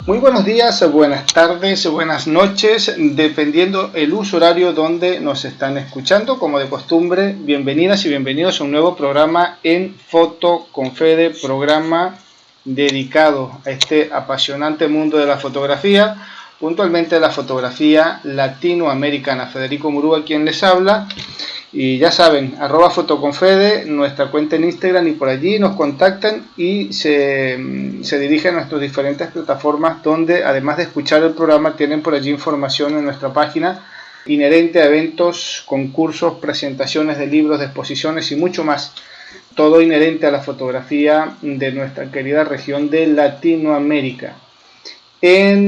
Muy buenos días, buenas tardes, buenas noches, dependiendo el uso horario donde nos están escuchando. Como de costumbre, bienvenidas y bienvenidos a un nuevo programa en Foto con Fede, programa dedicado a este apasionante mundo de la fotografía, puntualmente la fotografía latinoamericana. Federico Murúa quien les habla. Y ya saben, @fotoconfede, nuestra cuenta en Instagram, y por allí nos contactan y se dirigen a nuestras diferentes plataformas donde, además de escuchar el programa, tienen por allí información en nuestra página inherente a eventos, concursos, presentaciones de libros, de exposiciones y mucho más. Todo inherente a la fotografía de nuestra querida región de Latinoamérica. En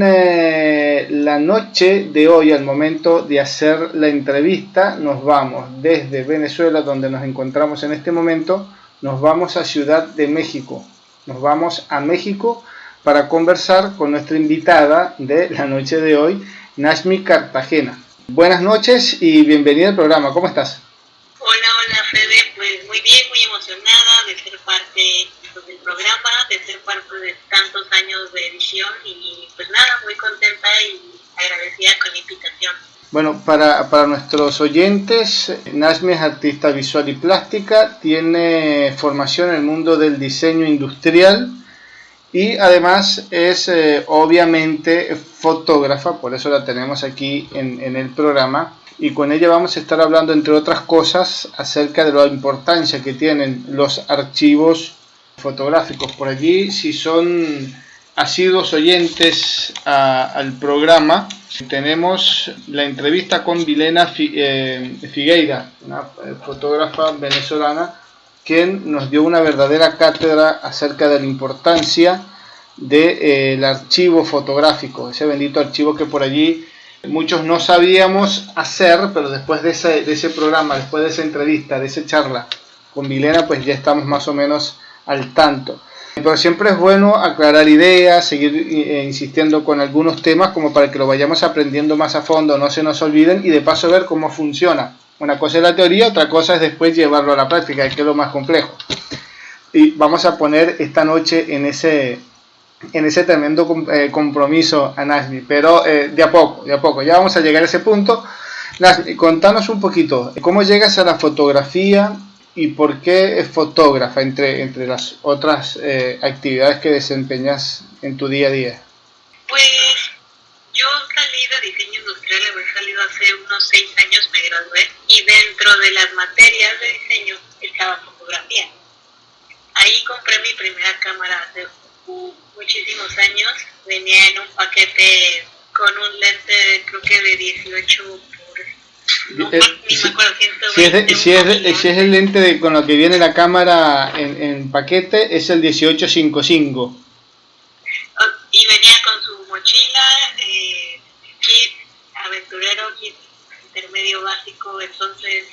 la noche de hoy, al momento de hacer la entrevista, nos vamos desde Venezuela, donde nos encontramos en este momento, nos vamos a Ciudad de México. Nos vamos a México para conversar con nuestra invitada de la noche de hoy, Nashmi Cartagena. Buenas noches y bienvenida al programa. ¿Cómo estás? Hola Fede, pues muy bien, muy emocionada de ser parte del programa, de ser parte de tantos años de edición y pues nada, muy contenta y agradecida con la invitación. Bueno, para nuestros oyentes, Nashmi es artista visual y plástica, tiene formación en el mundo del diseño industrial y además es obviamente fotógrafa, por eso la tenemos aquí en el programa. Y con ella vamos a estar hablando, entre otras cosas, acerca de la importancia que tienen los archivos fotográficos. Por allí, si son asiduos oyentes al programa, tenemos la entrevista con Vilena Figueira, una fotógrafa venezolana, quien nos dio una verdadera cátedra acerca de la importancia del archivo fotográfico, ese bendito archivo que por allí muchos no sabíamos hacer, pero después de ese programa, después de esa entrevista, de esa charla con Vilena, pues ya estamos más o menos al tanto. Pero siempre es bueno aclarar ideas, seguir insistiendo con algunos temas como para que lo vayamos aprendiendo más a fondo, no se nos olviden, y de paso ver cómo funciona. Una cosa es la teoría, otra cosa es después llevarlo a la práctica, que es lo más complejo. Y vamos a poner esta noche en ese tremendo compromiso a Nashmi, pero de a poco, ya vamos a llegar a ese punto. Nashmi, contanos un poquito, ¿cómo llegas a la fotografía y por qué es fotógrafa entre las otras actividades que desempeñas en tu día a día? Pues yo salí de diseño industrial, he salido hace unos 6 años, me gradué, y dentro de las materias de diseño estaba fotografía. Ahí compré mi primera cámara hace muchísimos años, venía en un paquete con un lente creo que de 18 por no, ni me acuerdo, 120. Si es el lente con lo que viene la cámara en paquete, es el 1855. Y venía con su mochila, kit aventurero, kit intermedio básico. Entonces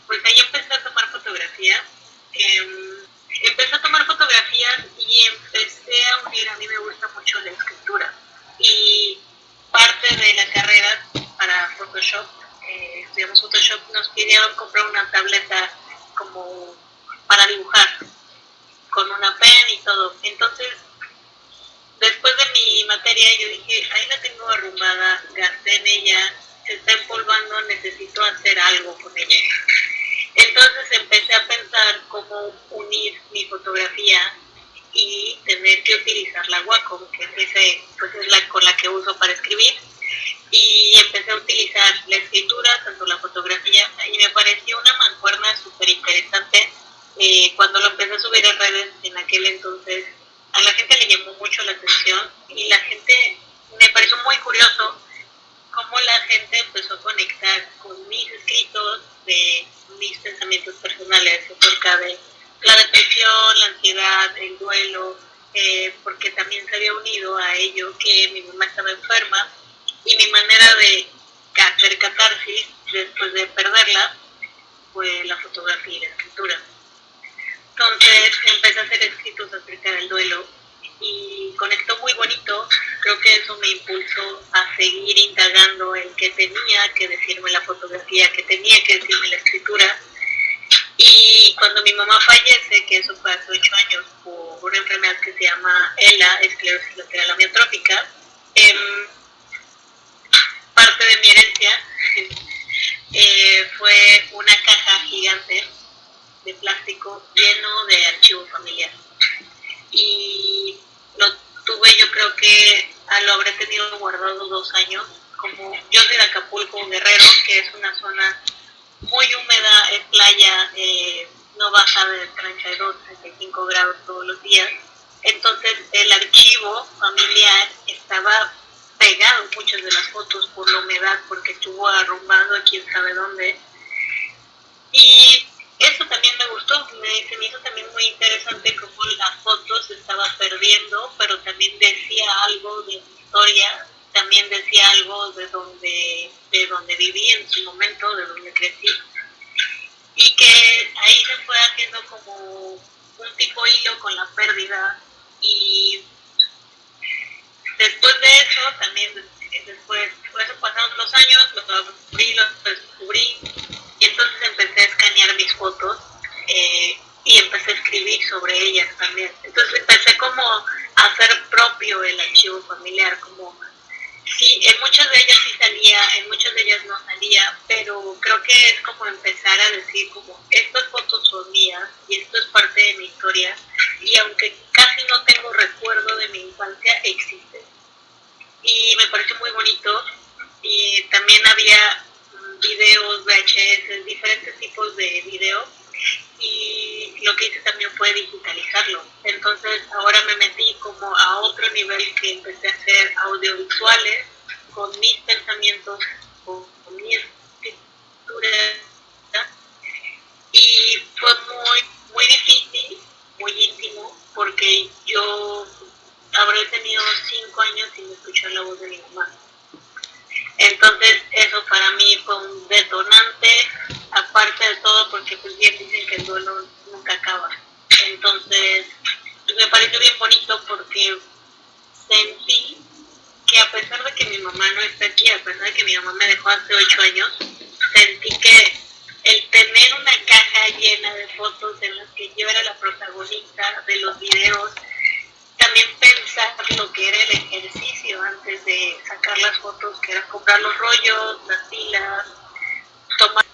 pues ahí empecé a tomar fotografías. Empecé a tomar fotografías y empecé a unir, a mí me gusta mucho la escritura, y parte de la carrera para Photoshop, estudiamos Photoshop, nos pidieron comprar una tableta como para dibujar, con una pen y todo. Entonces, después de mi materia yo dije, ahí la tengo arrumbada, gasté en ella, se está empolvando, necesito hacer algo con ella. Entonces empecé a pensar cómo unir mi fotografía y tener que utilizar la Wacom, que es la con la que uso para escribir, y empecé a utilizar la escritura, tanto la fotografía, y me pareció una mancuerna súper interesante. Cuando lo empecé a subir en redes en aquel entonces, a la gente le llamó mucho la atención y la gente, me pareció muy curioso cómo la gente empezó a conectar con mis escritos, de mis pensamientos personales acerca de la depresión, la ansiedad, el duelo, porque también se había unido a ello que mi mamá estaba enferma y mi manera de hacer catarsis después de perderla fue la fotografía y la escritura. Entonces empecé a hacer escritos acerca del duelo y conectó muy bonito. Creo que eso me impulsó a seguir indagando en qué tenía que decirme la fotografía, qué tenía que decirme la escritura. Y cuando mi mamá fallece, que eso fue hace 8 años, por una enfermedad que se llama ELA, esclerosis lateral amiotrófica, Parte de mi herencia fue una caja gigante de plástico lleno de archivo familiar. Y lo tuve, yo creo que lo habré tenido guardado 2 años. Como yo soy de Acapulco, Guerrero, que es una zona muy húmeda, es playa, no baja de 32, 35 grados todos los días. Entonces el archivo familiar estaba pegado, muchas de las fotos, por la humedad, porque estuvo arrumbado a quién sabe dónde. Y eso también me gustó, se me hizo también muy interesante cómo las fotos se estaba perdiendo, pero también decía algo de mi historia, también decía algo de donde viví en su momento, de donde crecí. Y que ahí se fue haciendo como un tipo hilo con la pérdida. Y después de eso, también después pasaron los años, lo descubrí, y entonces empecé a escanear mis fotos y empecé a escribir sobre ellas también. Entonces empecé como a hacer propio el archivo familiar, como sí, en muchas de ellas sí salía, en muchas de ellas no salía, pero creo que es como empezar a decir como estas fotos son mías y esto es parte de mi historia, y aunque casi no tengo recuerdo de mi infancia, existe. Y me pareció muy bonito. Y también había videos, VHS, diferentes tipos de videos, y lo que hice también fue digitalizarlo. Entonces ahora me metí como a otro nivel, que empecé a hacer audiovisuales con mis pensamientos, con mi escritura, y fue muy difícil, muy íntimo, porque yo habré tenido 5 años sin escuchar la voz de mi mamá. Entonces eso para mí fue un detonante, aparte de todo, porque pues bien dicen que el duelo nunca acaba. Entonces me pareció bien bonito, porque sentí que a pesar de que mi mamá no está aquí, a pesar de que mi mamá me dejó hace 8 años, sentí que el tener una caja llena de fotos en las que yo era la protagonista de los videos, también pensar lo que era el ejercicio antes de sacar las fotos, que era comprar los rollos, las pilas,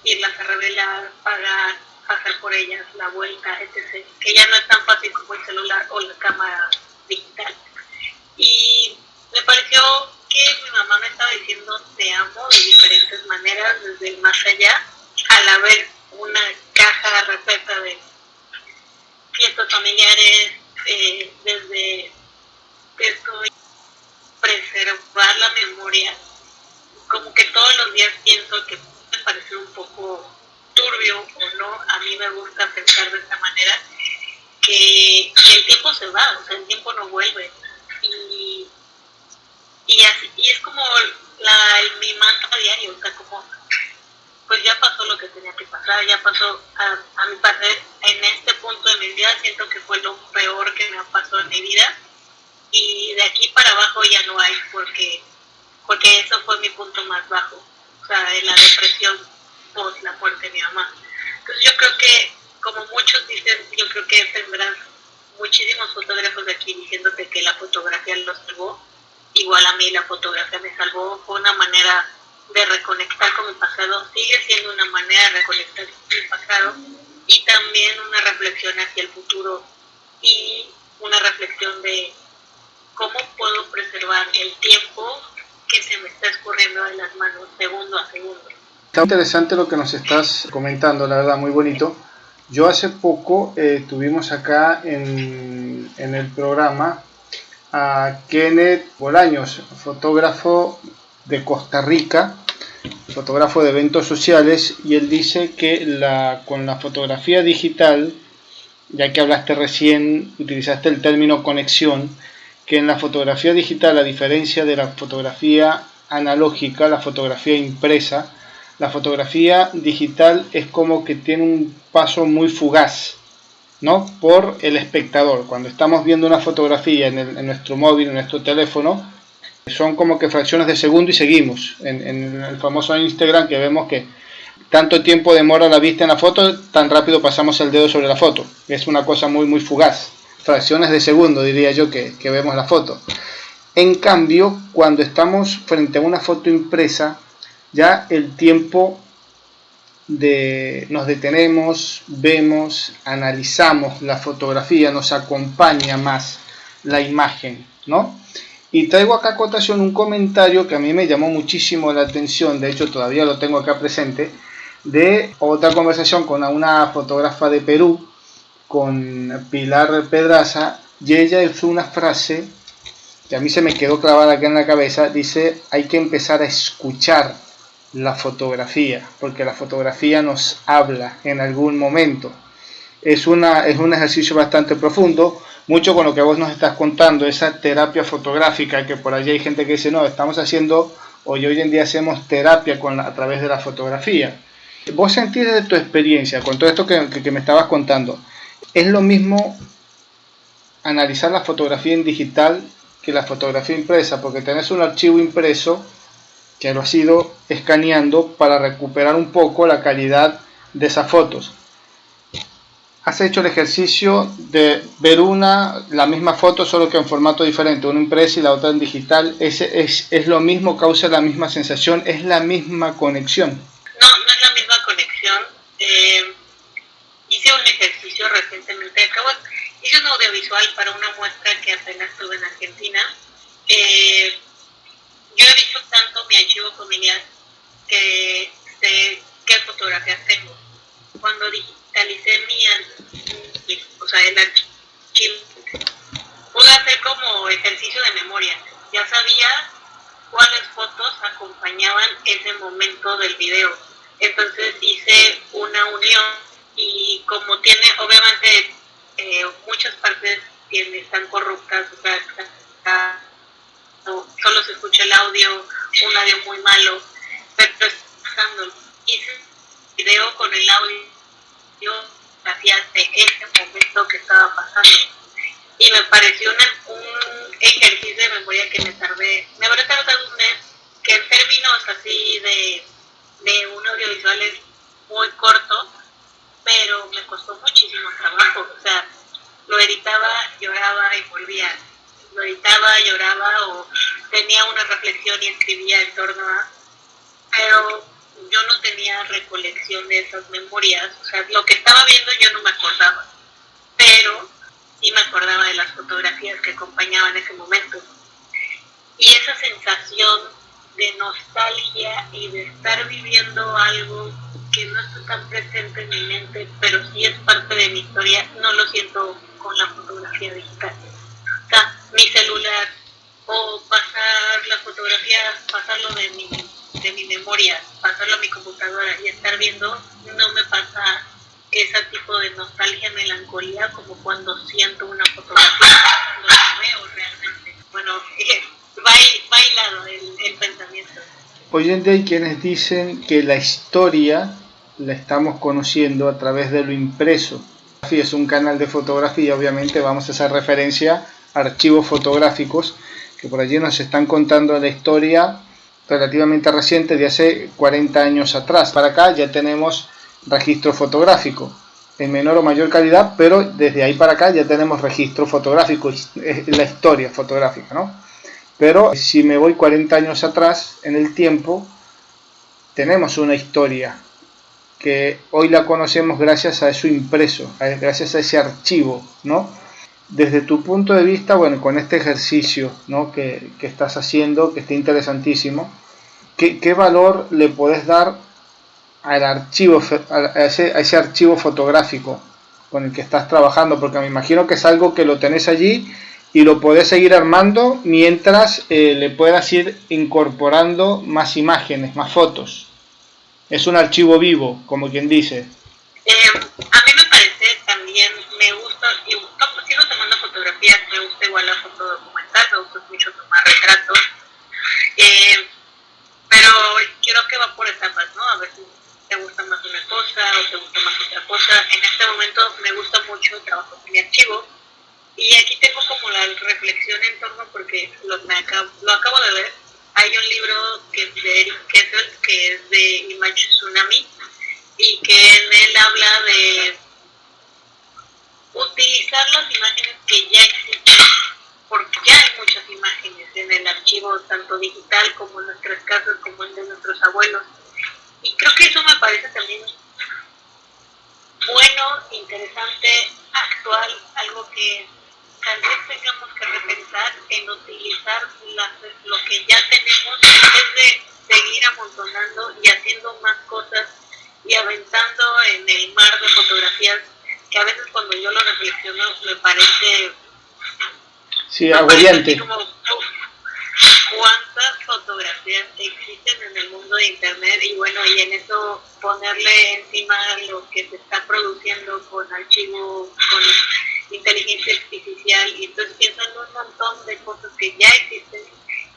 irlas a revelar, pagar, pasar por ellas, la vuelta, etc. Que ya no es tan fácil como el celular o la cámara digital. Y me pareció que mi mamá me estaba diciendo te amo de diferentes maneras, desde el más allá, al haber una caja repleta de fiestas familiares, desde esto, preservar la memoria. Como que todos los días pienso que puede parecer un poco turbio o no, a mí me gusta pensar de esta manera, que el tiempo se va, o sea, el tiempo no vuelve, y así, y es como mi mantra diario, o sea, como pues ya pasó lo que tenía que pasar, ya pasó, a mi parecer, en este punto de mi vida siento que fue lo peor que me ha pasado en mi vida, y de aquí para abajo ya no hay, porque eso fue mi punto más bajo, o sea, de la depresión post la muerte de mi mamá. Entonces yo creo que, como muchos dicen, yo creo que tendrás muchísimos fotógrafos de aquí diciéndote que la fotografía los salvó. Igual a mí la fotografía me salvó, fue una manera de reconectar con mi pasado, sigue siendo una manera de reconectar con mi pasado, y también una reflexión hacia el futuro, y una reflexión de cómo puedo preservar el tiempo que se me está escurriendo de las manos segundo a segundo. Está interesante lo que nos estás comentando, la verdad, muy bonito. Yo hace poco tuvimos acá en el programa a Kenneth Bolaños, fotógrafo de Costa Rica, fotógrafo de eventos sociales, y él dice que con la fotografía digital, ya que hablaste recién, utilizaste el término conexión, que en la fotografía digital, a diferencia de la fotografía analógica, la fotografía impresa, la fotografía digital es como que tiene un paso muy fugaz, ¿no? Por el espectador. Cuando estamos viendo una fotografía en nuestro móvil, en nuestro teléfono, son como que fracciones de segundo y seguimos. En el famoso Instagram, que vemos que tanto tiempo demora la vista en la foto, tan rápido pasamos el dedo sobre la foto. Es una cosa muy fugaz. Fracciones de segundo, diría yo, que vemos la foto. En cambio, cuando estamos frente a una foto impresa, ya el tiempo nos detenemos, vemos, analizamos la fotografía, nos acompaña más la imagen, ¿no? Y traigo acá a cotación un comentario que a mí me llamó muchísimo la atención, de hecho todavía lo tengo acá presente, de otra conversación con una fotógrafa de Perú, con Pilar Pedraza, y ella hizo una frase que a mí se me quedó clavada acá en la cabeza. Dice: hay que empezar a escuchar la fotografía, porque la fotografía nos habla en algún momento. Es un ejercicio bastante profundo, mucho con lo que vos nos estás contando, esa terapia fotográfica, que por allí hay gente que dice, no, estamos haciendo, hoy en día hacemos terapia a través de la fotografía. Vos sentís desde tu experiencia, con todo esto que me estabas contando, ¿es lo mismo analizar la fotografía en digital que la fotografía impresa? Porque tenés un archivo impreso que lo has ido escaneando para recuperar un poco la calidad de esas fotos. Has hecho el ejercicio de ver la misma foto, solo que en formato diferente, una impresa y la otra en digital. ¿Es lo mismo, causa la misma sensación, es la misma conexión? No, no es la misma conexión. Hice un ejercicio recientemente, hice un audiovisual para una muestra que apenas tuve en Argentina. Yo he visto tanto mi archivo familiar que sé qué fotografías tengo. Cuando digitalicé el archivo, pude hacer como ejercicio de memoria. Ya sabía cuáles fotos acompañaban ese momento del video. Entonces hice una unión y como tiene, obviamente, muchas partes están corruptas, o sea, solo se escucha el audio, un audio muy malo, pero hice un video con el audio hacia ese momento que estaba pasando y me pareció un ejercicio de memoria que me habrá tardado un mes, que en términos así de un audiovisual es muy corto, pero me costó muchísimo trabajo. O sea, lo editaba, lloraba y volvía, lo editaba, lloraba o tenía una reflexión y escribía en torno a, pero yo no tenía recolección de esas memorias. O sea, lo que estaba viendo yo no me acordaba, pero sí me acordaba de las fotografías que acompañaban ese momento. Y esa sensación de nostalgia y de estar viviendo algo que no está tan presente en mi mente, pero sí es parte de mi historia, no lo siento con la fotografía digital. O sea, mi celular o pasar la fotografía, pasarlo de mi memoria, pasarlo a mi computadora y estar viendo, no me pasa ese tipo de nostalgia, melancolía, como cuando siento una fotografía, cuando la veo realmente. Bueno, bailado el pensamiento. Hoy en día hay quienes dicen que la historia la estamos conociendo a través de lo impreso. Es un canal de fotografía, obviamente vamos a hacer referencia a archivos fotográficos que por allí nos están contando la historia relativamente reciente, de hace 40 años atrás. Para acá ya tenemos registro fotográfico en menor o mayor calidad, pero desde ahí para acá ya tenemos registro fotográfico, es la historia fotográfica, ¿no? Pero si me voy 40 años atrás en el tiempo, tenemos una historia que hoy la conocemos gracias a eso impreso, gracias a ese archivo, ¿no? Desde tu punto de vista, bueno, con este ejercicio, ¿no?, que estás haciendo, que está interesantísimo, ¿qué valor le podés dar al archivo, a ese archivo fotográfico con el que estás trabajando? Porque me imagino que es algo que lo tenés allí y lo podés seguir armando mientras le puedas ir incorporando más imágenes, más fotos. Es un archivo vivo, como quien dice. A mí me parece también, me gusta, sigo tomando fotografías, me gusta igual la foto documental, me gusta mucho tomar retratos, pero creo que va por etapas, ¿no? A ver si te gusta más una cosa o te gusta más otra cosa. En este momento me gusta mucho el trabajo con mi archivo. Y aquí tengo como la reflexión en torno, porque lo acabo de ver. Hay un libro que es de Eric Kessel, que es de Image Tsunami, y que en él habla de utilizar las imágenes que ya existen, porque ya hay muchas imágenes en archivo tanto digital como en nuestras casas, como el de nuestros abuelos. Y creo que eso me parece también bueno, interesante, actual, algo que tal vez tengamos que repensar en utilizar lo que ya tenemos en vez de seguir amontonando y haciendo más cosas y aventando en el mar de fotografías que a veces cuando yo lo reflexiono me parece agobiante. Como cuántas fotografías existen en el mundo de internet y bueno, y en eso ponerle encima lo que se está produciendo con archivo, con inteligencia artificial, y entonces pienso en un montón de cosas que ya existen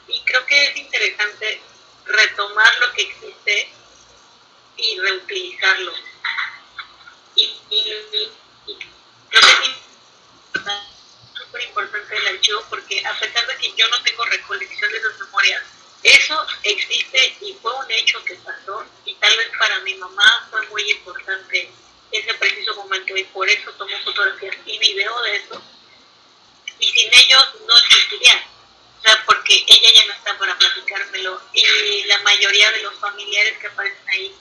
y creo que es interesante retomar lo que existe y reutilizarlo. Y creo que es súper importante el archivo porque a pesar de que yo no tengo recolección de esas memorias, eso existe y fue un hecho que pasó y tal vez para mi mamá fue muy importante ese preciso momento y por eso tomó fotografías y video de eso y sin ellos no existiría, o sea, porque ella ya no está para platicármelo y la mayoría de los familiares que aparecen ahí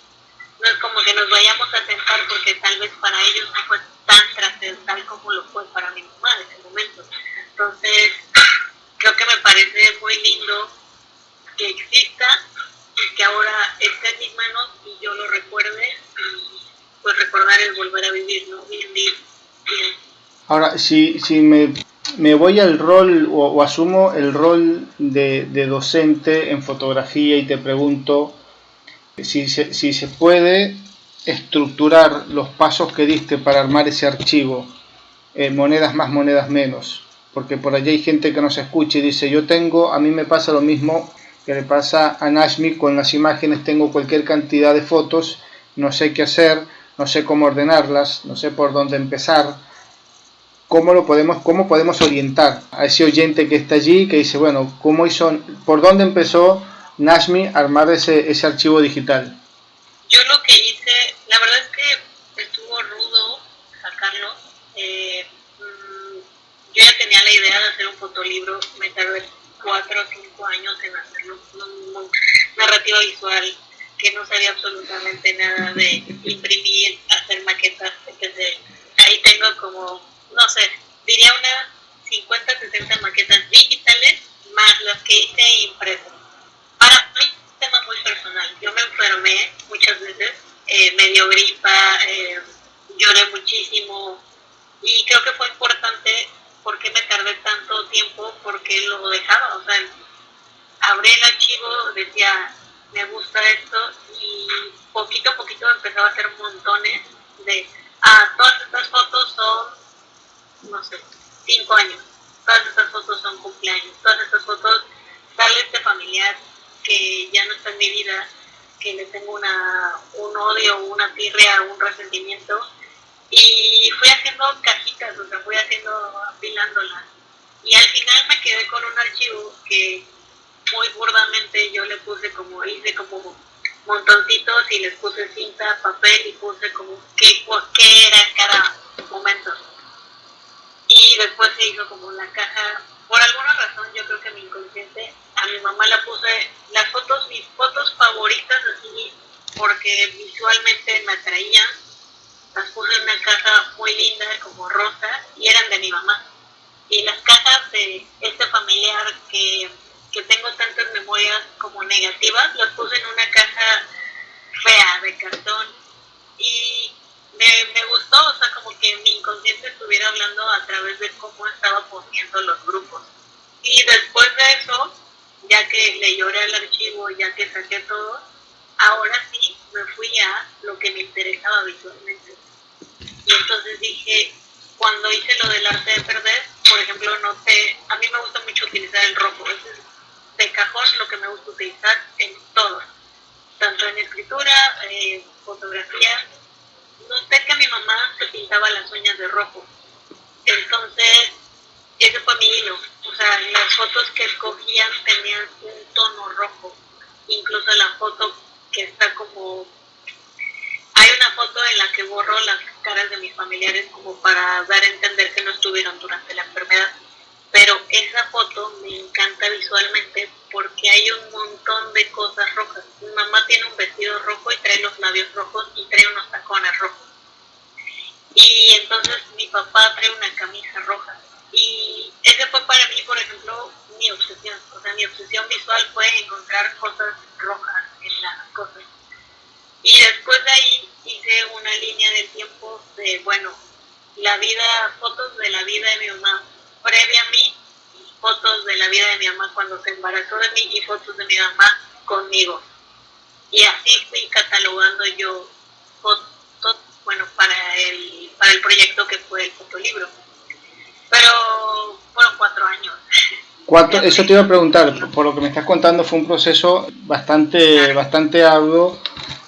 no es como que nos vayamos a sentar porque tal vez para ellos no fue tan trascendental como lo fue para mi mamá en ese momento. Entonces, creo que me parece muy lindo que exista y que ahora esté en mis manos y yo lo recuerde y pues recordar es volver a vivir, ¿no? Vivir bien. Ahora, si me voy al rol o asumo el rol de docente en fotografía y te pregunto si se puede estructurar los pasos que diste para armar ese archivo, monedas más, monedas menos, porque por allí hay gente que nos escucha y dice, a mí me pasa lo mismo que le pasa a Nashmi con las imágenes, tengo cualquier cantidad de fotos, no sé qué hacer, no sé cómo ordenarlas, no sé por dónde empezar. ¿Cómo podemos orientar a ese oyente que está allí, que dice, bueno, por dónde empezó Nashmi a armar ese archivo digital? Yo lo que hice, la verdad es que estuvo rudo sacarlo. Yo ya tenía la idea de hacer un fotolibro, me tardé 4 o 5 años en hacerlo, una narrativa visual que no sabía absolutamente nada de imprimir, hacer maquetas, etc. Ahí tengo como, no sé, diría unas 50, 60 maquetas digitales más las que hice impresas. Para mí es un tema muy personal. Yo me enfermé muchas veces, me dio gripa, lloré muchísimo y creo que fue importante porque me tardé tanto tiempo porque lo dejaba, o sea, abrí el archivo, decía, me gusta esto y poquito a poquito empezaba a hacer montones de, todas estas fotos son, no sé, 5 años, todas estas fotos son cumpleaños, todas estas fotos sale este familiar que ya no está en mi vida, que le tengo un odio, una tirria, un resentimiento, y fui haciendo cajitas, o sea, fui apilándolas, y al final me quedé con un archivo que muy burdamente yo hice como montoncitos y les puse cinta, papel y puse como qué era cada momento. Y después se hizo como la caja, por alguna razón yo creo que mi inconsciente, a mi mamá la puse, mis fotos favoritas así, porque visualmente me atraían, las puse en una caja muy linda, como rosa, y eran de mi mamá. Y las cajas de este familiar que tengo tantas memorias como negativas, las puse en una caja fea de cartón y me gustó, o sea, como que mi inconsciente estuviera hablando a través de cómo estaba poniendo los grupos. Y después de eso, ya que le lloré al archivo, ya que saqué todo, ahora sí me fui a lo que me interesaba visualmente. Y entonces dije, cuando hice lo del arte de perder, por ejemplo, noté, a mí me gusta mucho utilizar el rojo, ese es de cajón lo que me gusta utilizar en todo, tanto en escritura, fotografía. Noté que mi mamá se pintaba las uñas de rojo, entonces ese fue mi hilo, o sea, las fotos que escogían tenían un tono rojo, incluso la foto que está como, hay una foto en la que borro las caras de mis familiares como para dar a entender que no estuvieron durante la enfermedad, pero esa foto me encanta visualmente por sea, mi obsesión visual fue encontrar cosas rojas en las cosas. Y después de ahí hice una línea de tiempo de, bueno, fotos de la vida de mi mamá previa a mí, fotos de la vida de mi mamá cuando se embarazó de mí y fotos de mi mamá conmigo. Y así fui catalogando yo fotos, bueno, para el proyecto que fue el fotolibro. Pero fueron 4 años. Eso te iba a preguntar, por lo que me estás contando fue un proceso bastante arduo,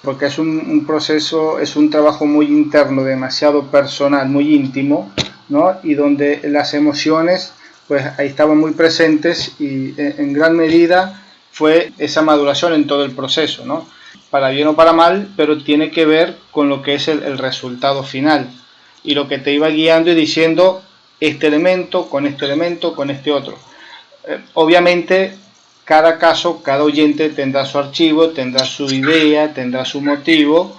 porque es un proceso, es un trabajo muy interno, demasiado personal, muy íntimo, ¿no? Y donde las emociones, pues ahí estaban muy presentes y en gran medida fue esa maduración en todo el proceso, ¿no? Para bien o para mal, pero tiene que ver con lo que es el resultado final y lo que te iba guiando y diciendo este elemento, con este otro. Obviamente cada caso, cada oyente tendrá su archivo, tendrá su idea, tendrá su motivo,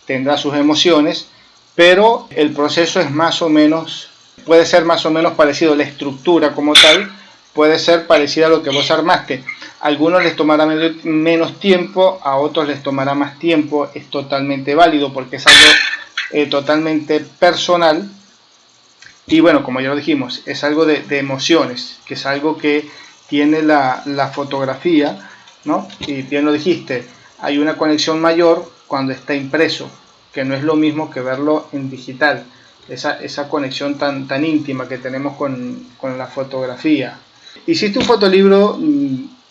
tendrá sus emociones, pero el proceso es puede ser más o menos parecido, la estructura como tal puede ser parecida a lo que vos armaste. A algunos les tomará menos tiempo, a otros les tomará más tiempo, es totalmente válido porque es algo totalmente personal. Y bueno, como ya lo dijimos, es algo de emociones, que es algo que tiene la fotografía, ¿no? Y bien lo dijiste, hay una conexión mayor cuando está impreso, que no es lo mismo que verlo en digital, esa conexión tan íntima que tenemos con la fotografía. Hiciste un fotolibro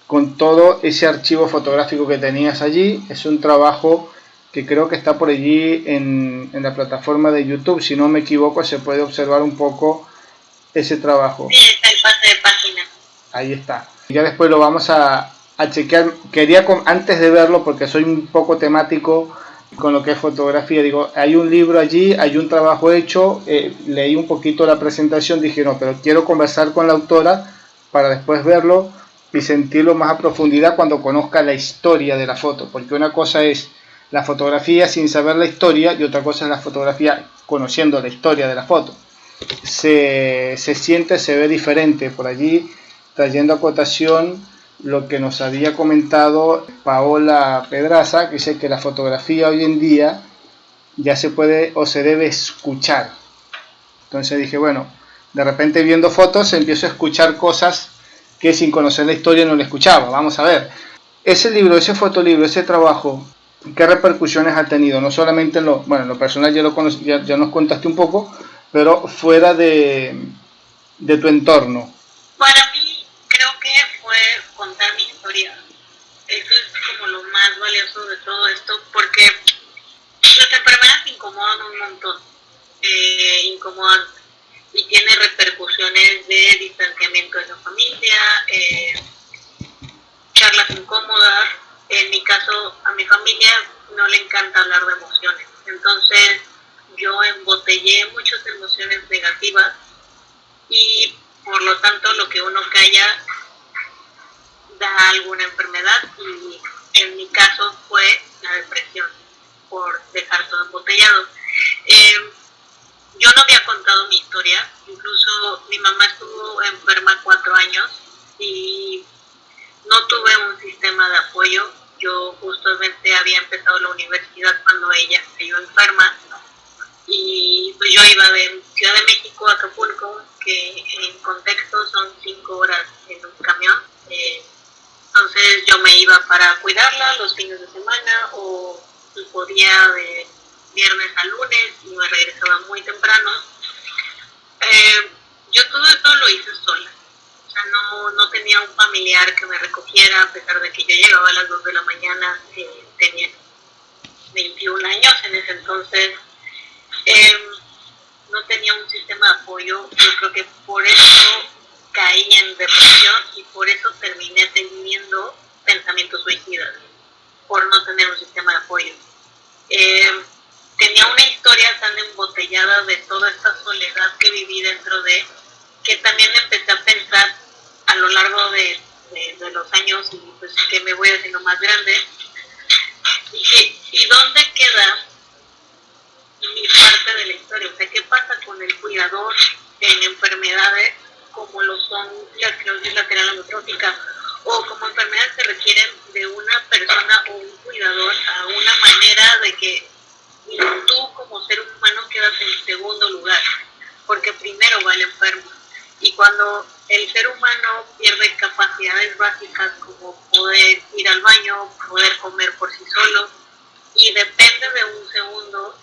con todo ese archivo fotográfico que tenías allí, es un trabajo que creo que está por allí en la plataforma de YouTube, si no me equivoco se puede observar un poco ese trabajo. Sí, está el pase de página. Ahí está. Ya después lo vamos a chequear. Antes de verlo, porque soy un poco temático con lo que es fotografía, digo, hay un libro allí, hay un trabajo hecho, leí un poquito la presentación, dije, no, pero quiero conversar con la autora para después verlo y sentirlo más a profundidad cuando conozca la historia de la foto, porque una cosa es la fotografía sin saber la historia y otra cosa es la fotografía conociendo la historia de la foto. Se ve diferente. Por allí, trayendo a cotación lo que nos había comentado Paola Pedraza, que dice que la fotografía hoy en día ya se puede o se debe escuchar. Entonces dije, bueno, de repente viendo fotos empiezo a escuchar cosas que sin conocer la historia no le escuchaba. Vamos a ver, ese libro, ese fotolibro, ese trabajo, ¿qué repercusiones ha tenido? No solamente en lo personal, ya nos contaste un poco, pero fuera de tu entorno. Para mí creo que fue contar mi historia. Eso es como lo más valioso de todo esto, porque las enfermedades incomodan un montón, incomodan y tiene repercusiones de distanciamiento de la familia, charlas incómodas. En mi caso, a mi familia no le encanta hablar de emociones, entonces yo embotellé muchas emociones negativas y por lo tanto lo que uno calla da alguna enfermedad, y en mi caso fue la depresión por dejar todo embotellado. Yo no había contado mi historia, incluso mi mamá estuvo enferma 4 años y no tuve un sistema de apoyo. Yo justamente había empezado la universidad cuando ella cayó enferma y pues yo iba de Ciudad de México a Acapulco, que en contexto son 5 horas en un camión. Entonces yo me iba para cuidarla los fines de semana o podía de viernes a lunes y me regresaba muy temprano. Yo todo esto lo hice sola. O sea, no tenía un familiar que me recogiera, a pesar de que yo llegaba a las 2 de la mañana, tenía 21 años en ese entonces. No tenía un sistema de apoyo. Yo creo que por eso caí en depresión y por eso terminé teniendo pensamientos suicidas, por no tener un sistema de apoyo. Tenía una historia tan embotellada de toda esta soledad que viví dentro de, que también empecé a pensar a lo largo de los años, y pues que me voy haciendo más grande, y dónde queda mi parte de la historia. O sea, ¿qué pasa con el cuidador en enfermedades como lo son la esclerosis lateral amiotrófica o Y cuando el ser humano pierde capacidades básicas como poder ir al baño, poder comer por sí solo, y depende de un segundo,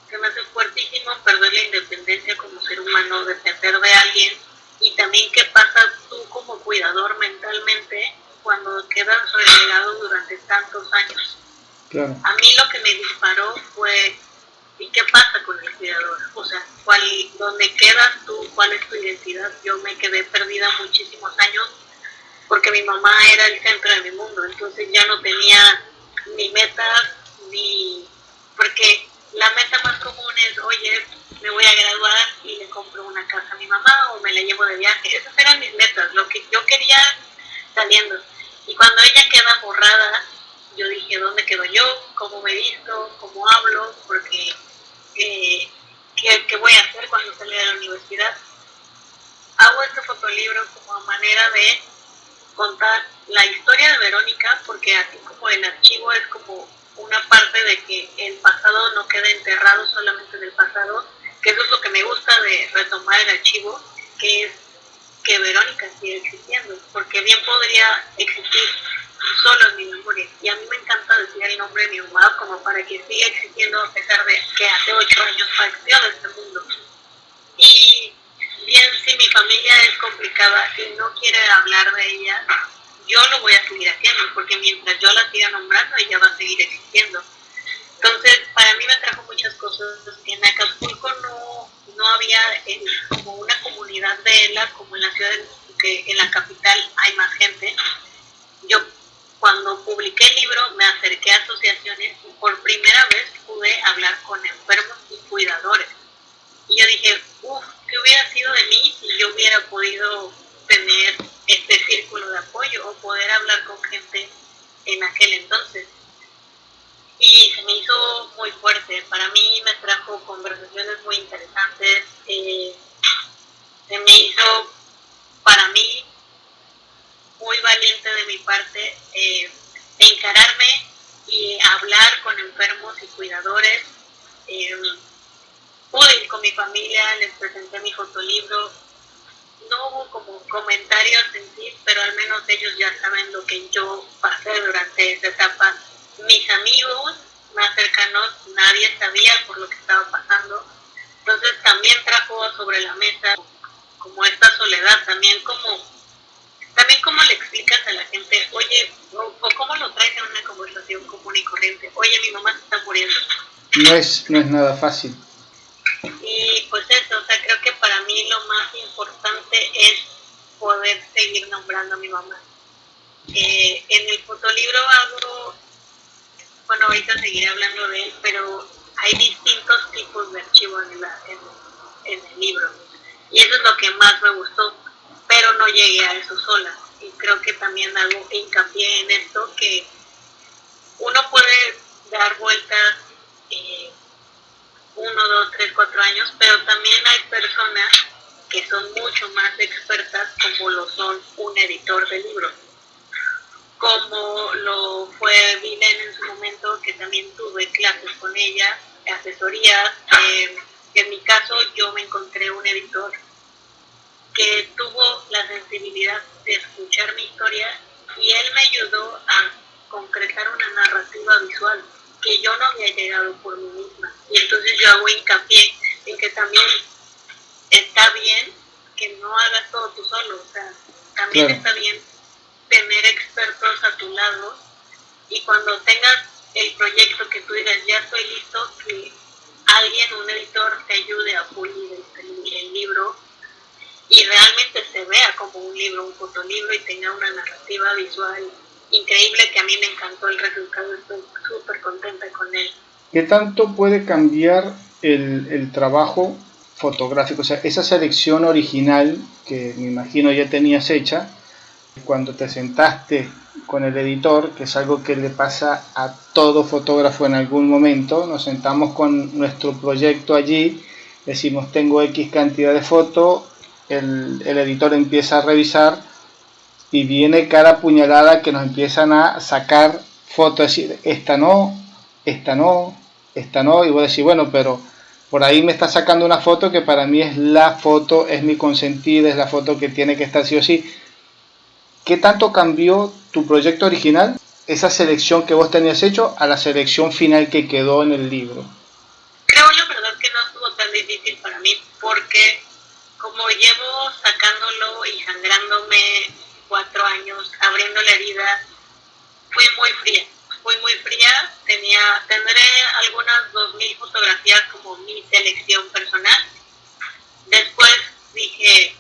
se me hace fuertísimo perder la independencia como ser humano, depender de alguien. Y también qué pasa tú como cuidador mentalmente cuando quedas relegado durante tantos años. Claro. A mí lo que me disparó fue, ¿y qué pasa con el cuidador? O sea, ¿dónde quedas tú? ¿Cuál es tu identidad? Yo me quedé perdida muchísimos años porque mi mamá era el centro de mi mundo, entonces ya no tenía ni metas, porque la meta más común es, oye, me voy a graduar y le compro una casa a mi mamá o me la llevo de viaje. Esas eran mis metas, lo que yo quería saliendo. Y cuando ella queda borrada, yo dije, ¿dónde quedo yo? ¿Cómo me visto? ¿Cómo hablo? Porque, ¿qué voy a hacer cuando salga de la universidad? Hago este fotolibro como manera de contar la historia de Verónica, porque así como el archivo es como una parte de que el pasado no quede enterrado solamente en el pasado, que eso es lo que me gusta de retomar el archivo, que es que Verónica sigue existiendo, porque bien podría existir solo en mi memoria, y a mí me encanta decir el nombre de mi mamá como para que siga existiendo a pesar de que hace 8 años partió de este mundo. Y bien, si mi familia es complicada y no quiere hablar de ella, yo lo voy a seguir haciendo, porque mientras yo la siga nombrando, ella va a seguir existiendo. Entonces, para mí me trajo muchas cosas. En Acapulco no había como una comunidad de ELA como en la ciudad de México, que en la capital hay más gente. Yo, cuando publiqué el libro, me acerqué a asociaciones y por primera vez pude hablar con enfermos y cuidadores. Y yo dije, ¿qué hubiera sido de mí si yo hubiera podido tener este círculo de apoyo o poder hablar con gente en aquel entonces? Y se me hizo muy fuerte. Para mí me trajo conversaciones muy interesantes. Se me hizo, para mí, muy valiente de mi parte encararme y hablar con enfermos y cuidadores. Pude ir con mi familia, les presenté mi fotolibro. No hubo como comentarios en sí, pero al menos ellos ya saben lo que yo pasé durante esa etapa. Mis amigos más cercanos, nadie sabía por lo que estaba pasando. Entonces también trajo sobre la mesa como esta soledad, también como le explicas a la gente, oye, o cómo lo traes en una conversación común y corriente, oye, mi mamá se está muriendo. No es nada fácil. Y pues eso, o sea, creo que para mí lo más importante es poder seguir nombrando a mi mamá. En el fotolibro bueno, ahorita seguiré hablando de él, pero hay distintos tipos de archivos en el libro. Y eso es lo que más me gustó, pero no llegué a eso sola. Y creo que también hago hincapié en esto, que uno puede dar vueltas 1, 2, 3, 4 años, pero también hay personas que son mucho más expertas, como lo son un editor de libros, como lo fue Vilén en su momento, que también tuve clases con ella, asesorías. En mi caso yo me encontré un editor que tuvo la sensibilidad de escuchar mi historia y él me ayudó a concretar una narrativa visual que yo no había llegado por mí misma. Y entonces yo hago hincapié en que también está bien que no hagas todo tú solo, o sea, también claro, está bien tener expertos a tu lado, y cuando tengas el proyecto que tú digas, ya estoy listo, que alguien, un editor, te ayude a pulir el libro y realmente se vea como un libro, un fotolibro, y tenga una narrativa visual increíble, que a mí me encantó el resultado. Estoy súper contenta con él. ¿Qué tanto puede cambiar el trabajo fotográfico? O sea, esa selección original que me imagino ya tenías hecha, cuando te sentaste con el editor, que es algo que le pasa a todo fotógrafo en algún momento, nos sentamos con nuestro proyecto allí, decimos tengo X cantidad de fotos, el editor empieza a revisar y viene cada puñalada que nos empiezan a sacar fotos, decir esta no, esta no, esta no, y voy a decir, bueno, pero por ahí me está sacando una foto que para mí es la foto, es mi consentida, es la foto que tiene que estar sí o sí. ¿Qué tanto cambió tu proyecto original, esa selección que vos tenías hecho, a la selección final que quedó en el libro? Creo la verdad que no estuvo tan difícil para mí, porque como llevo sacándolo y sangrándome 4 años, abriendo la herida, fui muy fría, tendré algunas 2000 fotografías como mi selección personal. Después dije,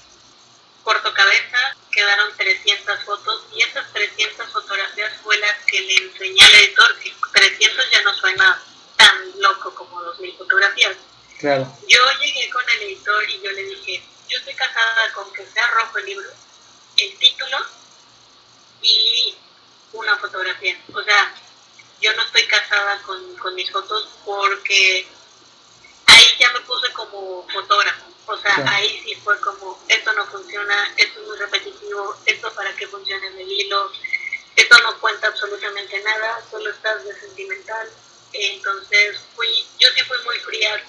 corto cabeza, quedaron 300 fotos, y esas 300 fotografías fue las que le enseñé al editor, que 300 ya no suena tan loco como 2000 fotografías. Claro. Yo llegué con el editor y yo le dije, yo estoy casada con que sea rojo el libro, el título y una fotografía. O sea, yo no estoy casada con mis fotos, porque ahí ya me puse como fotógrafo. O sea, sí. Ahí sí fue como, esto no funciona, esto es muy repetitivo, esto para qué funciona en el hilo, esto no cuenta absolutamente nada, solo estás de sentimental. Entonces yo sí fui muy fría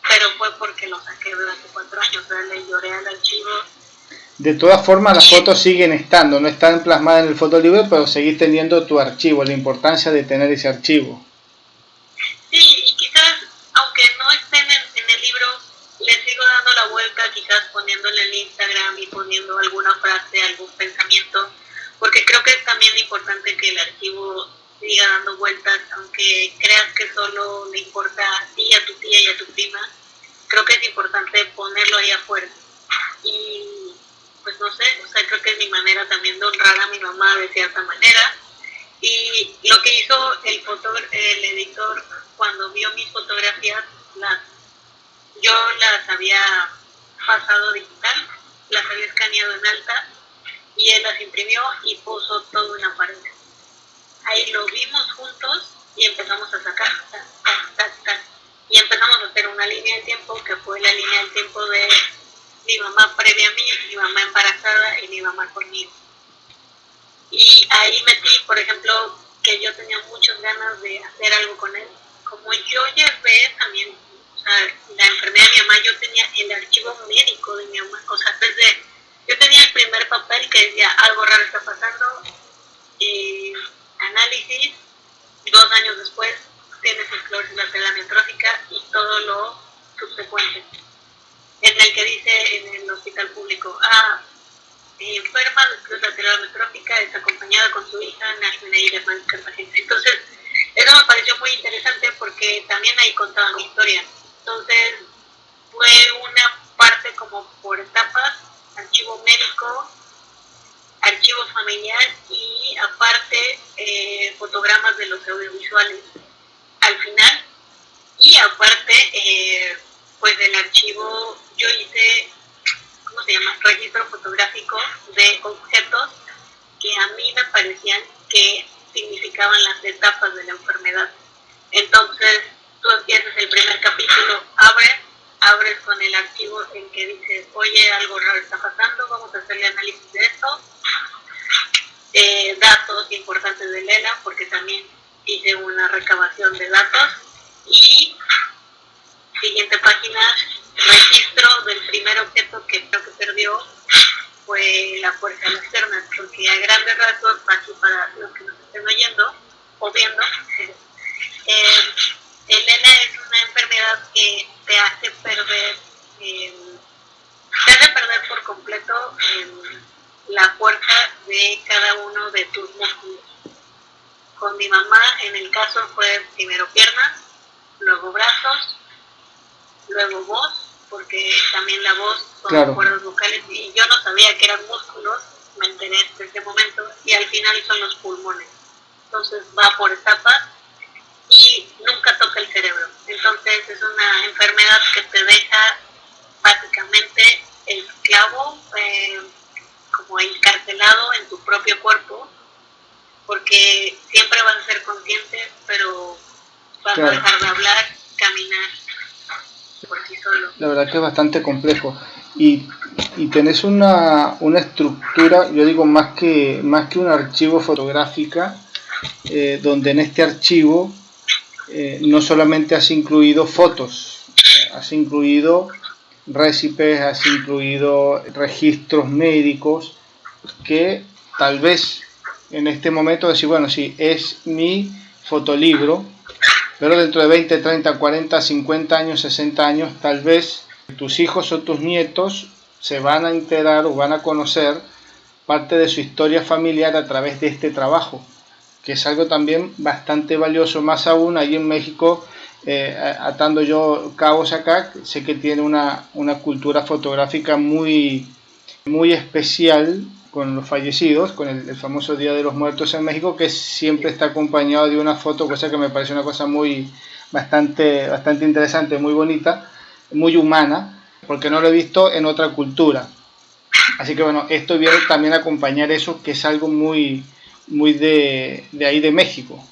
pero fue porque lo saqué durante 4 años, o sea, le lloré al archivo. De todas formas, las fotos siguen estando, no están plasmadas en el fotolibro, pero seguís teniendo tu archivo, la importancia de tener ese archivo. Sí, y quizás, aunque no estén en el libro, le sigo dando la vuelta, quizás poniéndole en Instagram y poniendo alguna frase, algún pensamiento, porque creo que es también importante que el archivo siga dando vueltas, aunque creas que solo le importa a ti, a tu tía y a tu prima. Creo que es importante ponerlo ahí afuera. Y pues no sé, o sea, creo que es mi manera también de honrar a mi mamá de cierta manera. Y lo que hizo el editor cuando vio mis fotografías, yo las había pasado digital, las había escaneado en alta, y él las imprimió y puso todo en una pared. Ahí lo vimos juntos y empezamos a sacar, y empezamos a hacer una línea de tiempo que fue la línea del tiempo de mi mamá previa a mí, mi mamá embarazada y mi mamá conmigo. Y ahí metí, por ejemplo, que yo tenía muchas ganas de hacer algo con él. Como yo llevé también, o sea, la enfermedad de mi mamá, yo tenía el archivo médico de mi mamá, o sea, yo tenía el primer papel que decía algo raro está pasando, análisis, 2 años después tienes esclerosis lateral amiotrófica y todo lo subsecuente, en el que dice en el hospital público, enferma de esclerosis lateral amiotrófica, es acompañada con su hija, nace en ella con discapacidad. Entonces, eso me pareció muy interesante porque también ahí contaba mi historia. Entonces, fue una parte como por etapas, archivo médico, archivo familiar y aparte fotogramas de los audiovisuales al final. Y aparte, pues del archivo, yo hice, ¿cómo se llama?, registro fotográfico de objetos que a mí me parecían que significaban las etapas de la enfermedad. Entonces, tú empiezas el primer capítulo, abres con el archivo en que dices, oye, algo raro está pasando, vamos a hacerle análisis de esto, datos importantes de Lela, porque también hice una recabación de datos, y siguiente página, registro del primer objeto que creo que perdió fue la fuerza de las piernas, porque a grandes rasgos, aquí para los que nos estén oyendo o viendo, el ELA es una enfermedad que te hace perder por completo la fuerza de cada uno de tus músculos. Con mi mamá, en el caso, fue primero piernas, luego brazos, luego voz, porque también la voz son cuerdas vocales, y yo no sabía que eran músculos, me enteré en ese momento, y al final son los pulmones. Entonces va por etapas y nunca toca el cerebro. Entonces es una enfermedad que te deja básicamente esclavo, como encarcelado en tu propio cuerpo, porque siempre vas a ser consciente, pero vas a dejar de hablar, caminar por sí solo. La verdad que es bastante complejo. Y tenés una estructura, yo digo más que un archivo fotográfica, donde en este archivo no solamente has incluido fotos, has incluido récipes, has incluido registros médicos que tal vez en este momento decir, bueno, sí, es mi fotolibro, pero dentro de 20, 30, 40, 50 años, 60 años, tal vez tus hijos o tus nietos se van a enterar o van a conocer parte de su historia familiar a través de este trabajo, que es algo también bastante valioso, más aún ahí en México, atando yo cabos acá, sé que tiene una cultura fotográfica muy, muy especial con los fallecidos, con el famoso Día de los Muertos en México, que siempre está acompañado de una foto, cosa que me parece una cosa bastante interesante, muy bonita, muy humana, porque no lo he visto en otra cultura. Así que bueno, esto viene también a acompañar eso, que es algo muy de ahí de México.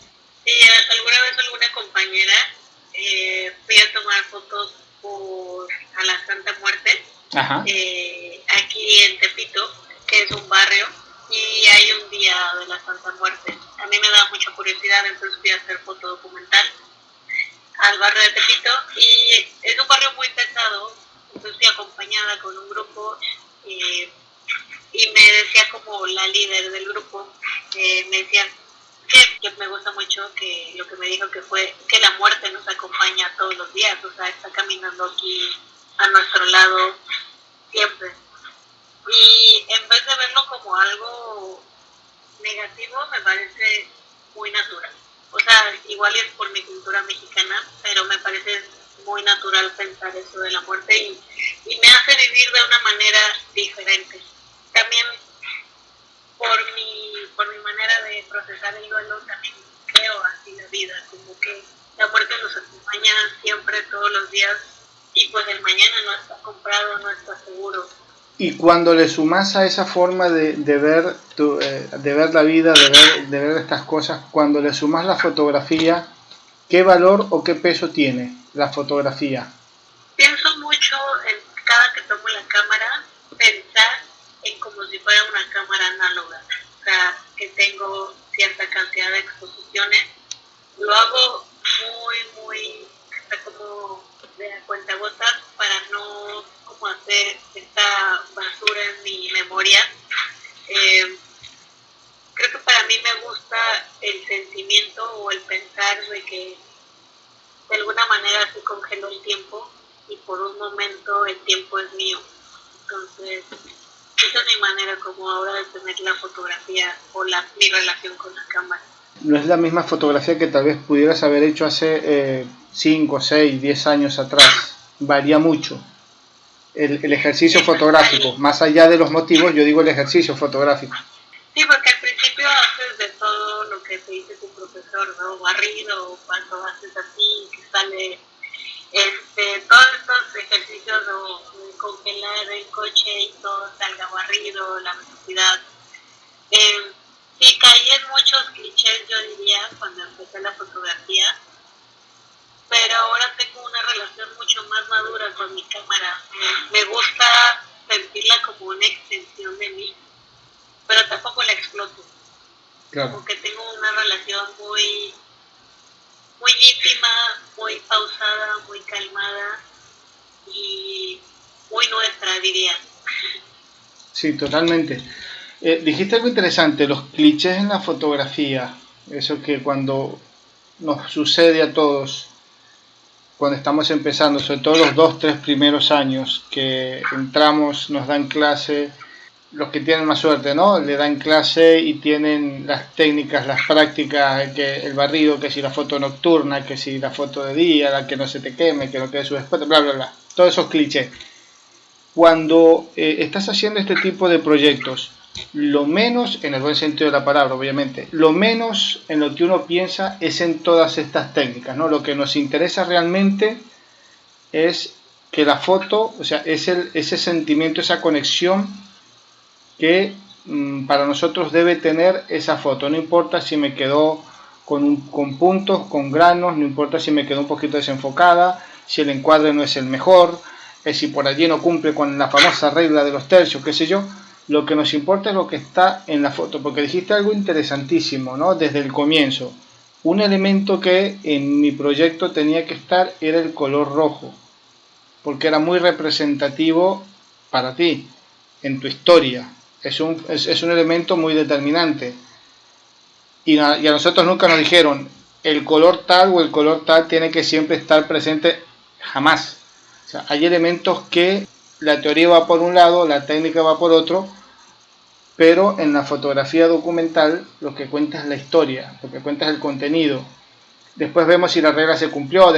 Sí, alguna vez alguna compañera fui a tomar fotos a la Santa Muerte, aquí en Tepito, que es un barrio, y hay un día de la Santa Muerte. A mí me da mucha curiosidad, entonces fui a hacer foto documental al barrio de Tepito, y es un barrio muy pesado, entonces fui acompañada con un grupo, y me decía como la líder del grupo, me decía que me gusta mucho que lo que me dijo que fue que la muerte nos acompaña todos los días, o sea, está caminando aquí a nuestro lado siempre. Y en vez de verlo como algo negativo, me parece muy natural. O sea, igual es por mi cultura mexicana, pero me parece muy natural pensar eso de la muerte y me hace vivir de una manera diferente. También por mi manera de procesar el duelo, también creo así la vida, como que la muerte nos acompaña siempre, todos los días, y pues el mañana no está comprado, no está seguro. Y cuando le sumas a esa forma de ver la vida, de ver estas cosas, cuando le sumas la fotografía, ¿qué valor o qué peso tiene la fotografía? Pienso mucho en cada que tomo la cámara, pensar en como si fuera una cámara análoga, o sea, que tengo cierta cantidad de exposiciones. Lo hago muy, como de cuentagotas para no como hacer esta basura en mi memoria. Creo que para mí me gusta el sentimiento o el pensar de que de alguna manera se congeló el tiempo y por un momento el tiempo es mío. Entonces, esa es mi manera como ahora de tener la fotografía o mi relación con la cámara. No es la misma fotografía que tal vez pudieras haber hecho hace 5, 6, 10 años atrás. Varía mucho el ejercicio fotográfico. Más allá de los motivos, yo digo el ejercicio fotográfico. Sí, porque al principio haces de todo lo que te dice tu profesor, ¿no? Barrido, cuando haces así, que sale todos estos ejercicios de congelar el coche y todo salga barrido, la velocidad. Sí, caí en muchos clichés, yo diría, cuando empecé la fotografía, pero ahora tengo una relación mucho más madura con mi cámara. Me gusta sentirla como una extensión de mí, pero tampoco la exploto. Claro. Como que tengo una relación muy íntima, muy pausada, muy calmada y muy nuestra, diría. Sí, totalmente. Dijiste algo interesante, los clichés en la fotografía, eso que cuando nos sucede a todos, cuando estamos empezando, sobre todo los 2-3 primeros años que entramos, nos dan clase, los que tienen más suerte, ¿no? Le dan clase y tienen las técnicas, las prácticas, que el barrido, que si la foto nocturna, que si la foto de día, la que no se te queme, que no quede su después, bla, bla, bla, todos esos clichés. Cuando estás haciendo este tipo de proyectos, lo menos, en el buen sentido de la palabra, obviamente, lo menos en lo que uno piensa es en todas estas técnicas, ¿no? Lo que nos interesa realmente es que la foto, o sea, es ese sentimiento, esa conexión que para nosotros debe tener esa foto. No importa si me quedó con puntos, con granos, no importa si me quedó un poquito desenfocada, si el encuadre no es el mejor, si por allí no cumple con la famosa regla de los tercios, qué sé yo. Lo que nos importa es lo que está en la foto, porque dijiste algo interesantísimo, ¿no? Desde el comienzo. Un elemento que en mi proyecto tenía que estar era el color rojo. porque era muy representativo para ti, en tu historia. Es un elemento muy determinante. Y a nosotros nunca nos dijeron, el color tal o el color tal tiene que siempre estar presente, jamás. O sea, hay elementos que la teoría va por un lado, la técnica va por otro, pero en la fotografía documental lo que cuenta es la historia, lo que cuenta es el contenido. Después vemos si la regla se cumplió,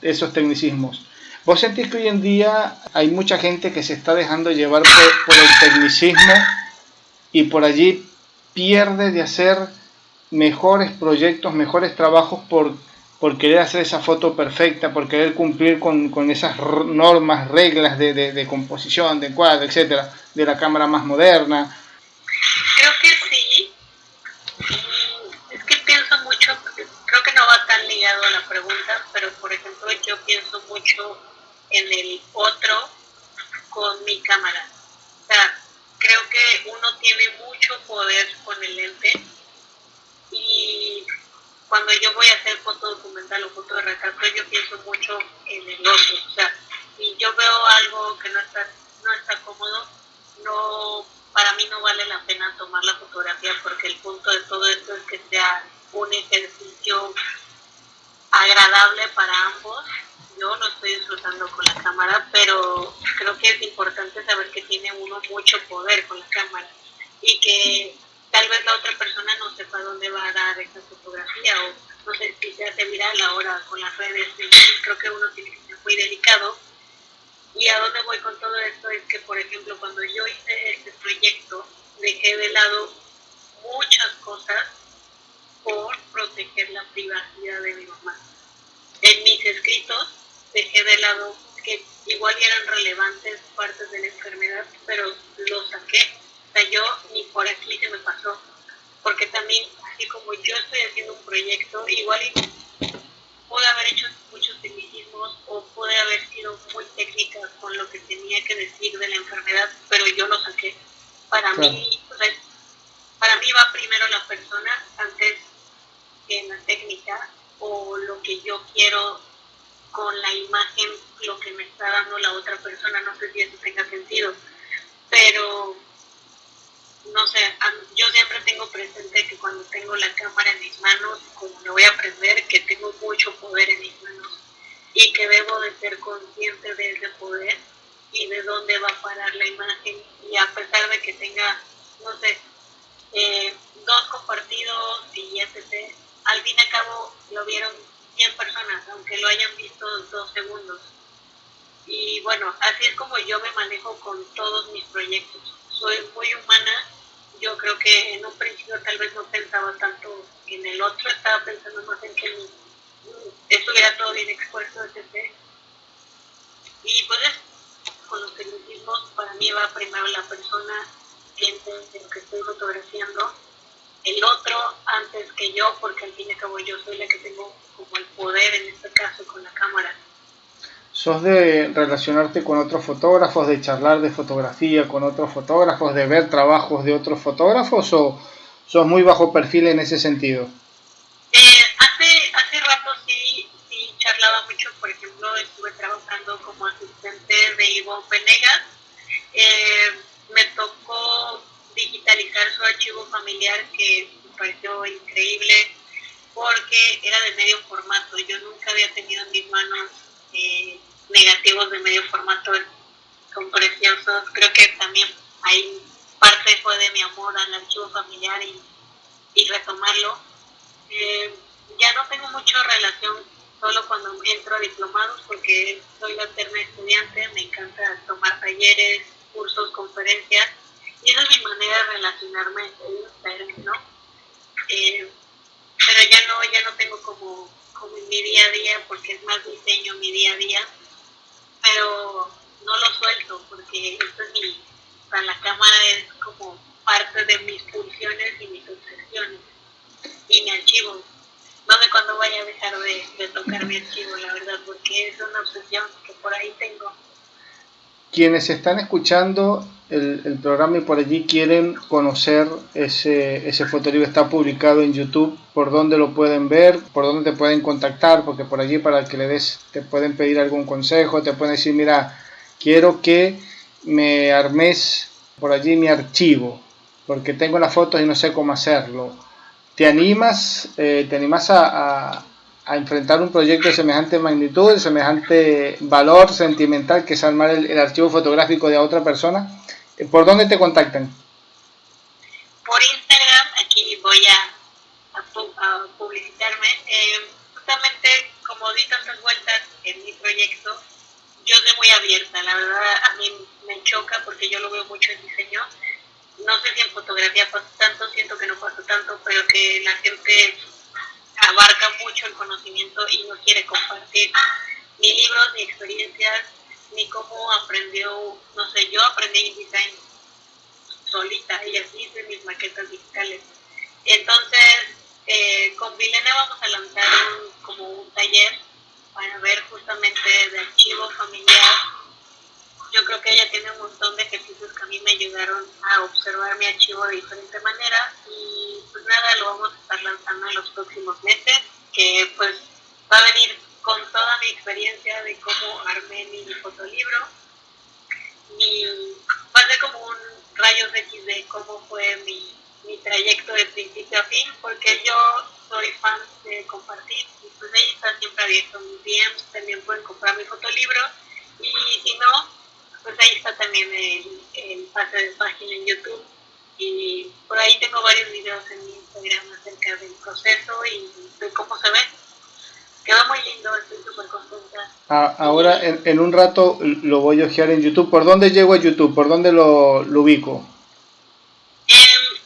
esos tecnicismos. ¿Vos sentís que hoy en día hay mucha gente que se está dejando llevar por el tecnicismo y por allí pierde de hacer mejores proyectos, mejores trabajos por querer hacer esa foto perfecta, por querer cumplir con esas normas, reglas de composición, de encuadre, etcétera, de la cámara más moderna? Creo que sí. Es que pienso mucho, creo que no va tan ligado a la pregunta, pero por ejemplo yo pienso mucho en el otro con mi cámara. O sea, creo que uno tiene mucho poder con el lente y cuando yo voy a hacer foto documental o foto de retrato yo pienso mucho en el otro. O sea, si yo veo algo que no está cómodo, no, para mí no vale la pena tomar la fotografía porque el punto de todo esto es que sea un ejercicio agradable para ambos. Yo lo estoy disfrutando con la cámara, pero creo que es importante saber que tiene uno mucho poder con la cámara y que tal vez la otra persona no sepa dónde va a dar esa fotografía o no sé si se hace viral ahora con las redes. Entonces creo que uno tiene que ser muy delicado. Y a dónde voy con todo esto es que, por ejemplo, cuando yo hice este proyecto, dejé de lado muchas cosas por proteger la privacidad de mi mamá. En mis escritos dejé de lado que igual eran relevantes partes de la enfermedad, pero lo saqué. O sea, yo ni por aquí se me pasó, porque también, así como yo estoy haciendo un proyecto, igual pude haber hecho muchos tecnicismos o pude haber sido muy técnica con lo que tenía que decir de la enfermedad, pero yo lo saqué. Para mí, o sea, para mí va primero la persona antes que la técnica o lo que yo quiero con la imagen, lo que me está dando la otra persona. No sé si eso tenga sentido, pero no sé, yo siempre tengo presente que cuando tengo la cámara en mis manos, como me voy a aprender, que tengo mucho poder en mis manos y que debo de ser consciente de ese poder y de dónde va a parar la imagen. Y a pesar de que tenga, no sé, 2 compartidos y etc., al fin y al cabo lo vieron 100 personas, aunque lo hayan visto 2 segundos. Y bueno, así es como yo me manejo con todos mis proyectos. Soy muy humana. Yo creo que en un principio tal vez no pensaba tanto en el otro, estaba pensando más en que estuviera todo bien expuesto, etc. Y pues con los tecnicismos, para mí va primero la persona que entiende lo que estoy fotografiando, el otro antes que yo, porque al fin y al cabo yo soy la que tengo como el poder en este caso con la cámara. ¿Sos de relacionarte con otros fotógrafos, de charlar de fotografía con otros fotógrafos, de ver trabajos de otros fotógrafos o sos muy bajo perfil en ese sentido? Hace rato sí charlaba mucho. Por ejemplo, estuve trabajando como asistente de Ivonne Venegas. Me tocó digitalizar su archivo familiar, que me pareció increíble porque era de medio formato. Yo nunca había tenido en mis manos negativos de medio formato, son preciosos. Creo que también hay parte fue de mi amor al archivo familiar y retomarlo. Ya no tengo mucha relación solo cuando entro a diplomados porque soy la eterna estudiante, me encanta tomar talleres, cursos, conferencias y esa es mi manera de relacionarme, ¿no? Pero ya no tengo como en mi día a día porque es más diseño mi día a día, pero no lo suelto porque esto es o sea, la cámara es como parte de mis pulsiones y mis obsesiones y mi archivo. No sé cuándo vaya a dejar de tocar mi archivo, la verdad, porque es una obsesión que por ahí tengo. quienes están escuchando el programa y por allí quieren conocer ese fotolibro, está publicado en YouTube, ¿por dónde lo pueden ver? ¿Por dónde te pueden contactar? Porque por allí para que le des, te pueden pedir algún consejo, te pueden decir, mira, quiero que me armes por allí mi archivo, porque tengo las fotos y no sé cómo hacerlo. ¿Te animas a enfrentar un proyecto de semejante magnitud, de semejante valor sentimental que es armar el archivo fotográfico de otra persona? ¿Por dónde te contactan? Por Instagram, aquí voy a publicitarme. Justamente como di tantas vueltas en mi proyecto, yo soy muy abierta, la verdad a mí me choca porque yo lo veo mucho en diseño. No sé si en fotografía paso tanto, siento que no paso tanto, pero que la gente abarca mucho el conocimiento y no quiere compartir ni libros, ni experiencias, ni cómo aprendió, no sé, yo aprendí InDesign solita y así hice mis maquetas digitales. Entonces, con Vilena vamos a lanzar como un taller para ver justamente de archivo familiar. Yo creo que ella tiene un montón de ejercicios que a mí me ayudaron a observar mi archivo de diferente manera y pues nada, lo vamos a estar lanzando en los próximos meses, que pues va a venir con toda mi experiencia de cómo armé mi fotolibro, va a ser como un rayos X de cómo fue mi trayecto de principio a fin, porque yo soy fan de compartir y pues ahí está siempre abierto mis DMs, también pueden comprar mi fotolibro y si no, pues ahí está también el pase de página en YouTube y por ahí tengo varios videos en mi Instagram acerca del proceso y de cómo se ve. Quedó muy lindo, estoy súper contenta. Ahora en un rato lo voy a ojear en YouTube. ¿Por dónde llego a YouTube? ¿Por dónde lo ubico?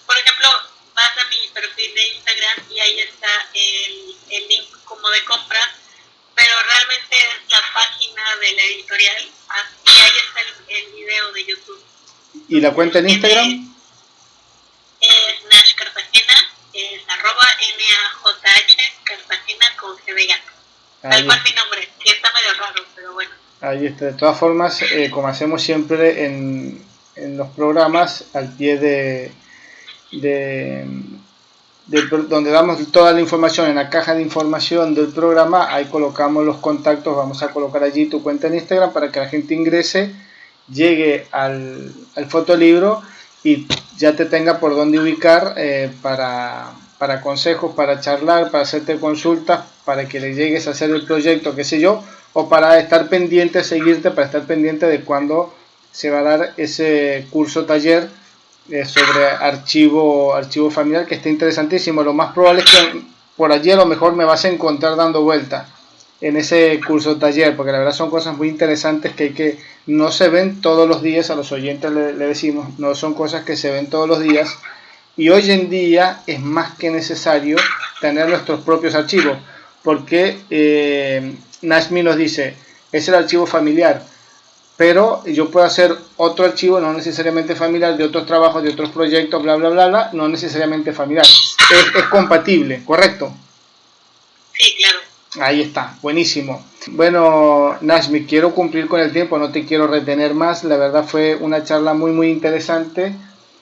Por ejemplo, vas a mi perfil de Instagram y ahí está el link como de compra, pero realmente es la página de la editorial y ahí está el video de YouTube. ¿Y la cuenta en Instagram? Es Nash Cartagena, es @NAJH Cartagena con G de gato. Tal cual mi nombre, que está medio raro, pero bueno. Ahí está. De todas formas, como hacemos siempre en los programas, al pie donde damos toda la información en la caja de información del programa, ahí colocamos los contactos, vamos a colocar allí tu cuenta en Instagram para que la gente ingrese, llegue al fotolibro y ya te tenga por dónde ubicar para consejos, para charlar, para hacerte consultas, para que le llegues a hacer el proyecto, qué sé yo, o para estar pendiente, seguirte, para estar pendiente de cuándo se va a dar ese curso taller sobre archivo familiar, que está interesantísimo. Lo más probable es que por allí a lo mejor me vas a encontrar dando vueltas en ese curso taller, porque la verdad son cosas muy interesantes que no se ven todos los días. A los oyentes le decimos, no son cosas que se ven todos los días, y hoy en día es más que necesario tener nuestros propios archivos, porque Nashmi nos dice, es el archivo familiar, pero yo puedo hacer otro archivo no necesariamente familiar, de otros trabajos, de otros proyectos, bla, bla, bla, bla, no necesariamente familiar. Es compatible, ¿correcto? Sí, claro. Ahí está, buenísimo. Bueno, Nashmi, quiero cumplir con el tiempo, no te quiero retener más. La verdad fue una charla muy, muy interesante.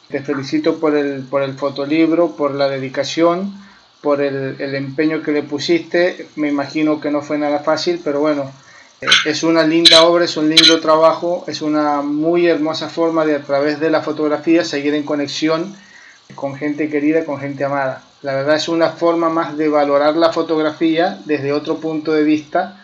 Te felicito por el fotolibro, por la dedicación, por el empeño que le pusiste. Me imagino que no fue nada fácil, pero bueno, es una linda obra, es un lindo trabajo, es una muy hermosa forma de, a través de la fotografía, seguir en conexión con gente querida, con gente amada. La verdad es una forma más de valorar la fotografía desde otro punto de vista,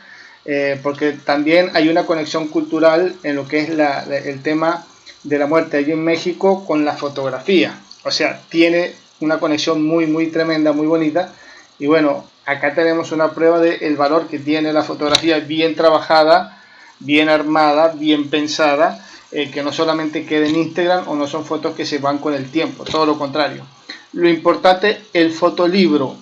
porque también hay una conexión cultural en lo que es el tema de la muerte allí en México con la fotografía. O sea, tiene una conexión muy, muy tremenda, muy bonita. Y bueno, acá tenemos una prueba del valor que tiene la fotografía bien trabajada, bien armada, bien pensada, que no solamente queda en Instagram o no son fotos que se van con el tiempo, todo lo contrario. Lo importante, el fotolibro,